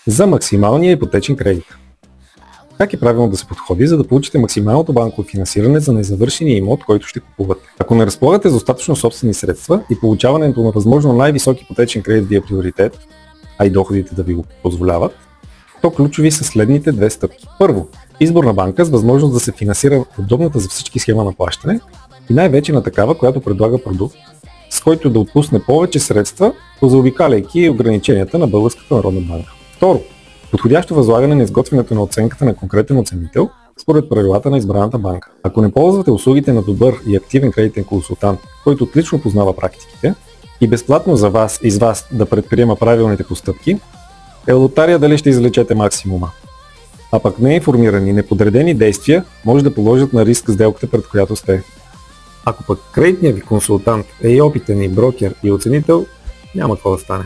За максималния ипотечен кредит. Как е правилно да се подходи, за да получите максималното банково финансиране за незавършения имот, който ще купувате? Ако не разполагате с достатъчно собствени средства и получаването на възможно най-висок ипотечен кредит ви е приоритет, а и доходите да ви го позволяват, то ключови са следните две стъпки. Първо, избор на банка с възможност да се финансира удобната за всички схема на плащане и най-вече на такава, която предлага продукт, с който да отпусне повече средства, заобикаляйки ограниченията на Българската народна банка. Второ, подходящо възлагане на изготвянето на оценката на конкретен оценител според правилата на избраната банка. Ако не ползвате услугите на добър и активен кредитен консултант, който отлично познава практиките и безплатно за вас и с вас да предприема правилните постъпки, е лотария дали ще извлечете максимума. А пък неинформирани и неподредени действия може да положат на риск сделката, пред която сте. Ако пък кредитният ви консултант е и опитен и брокер и оценител, няма какво да стане.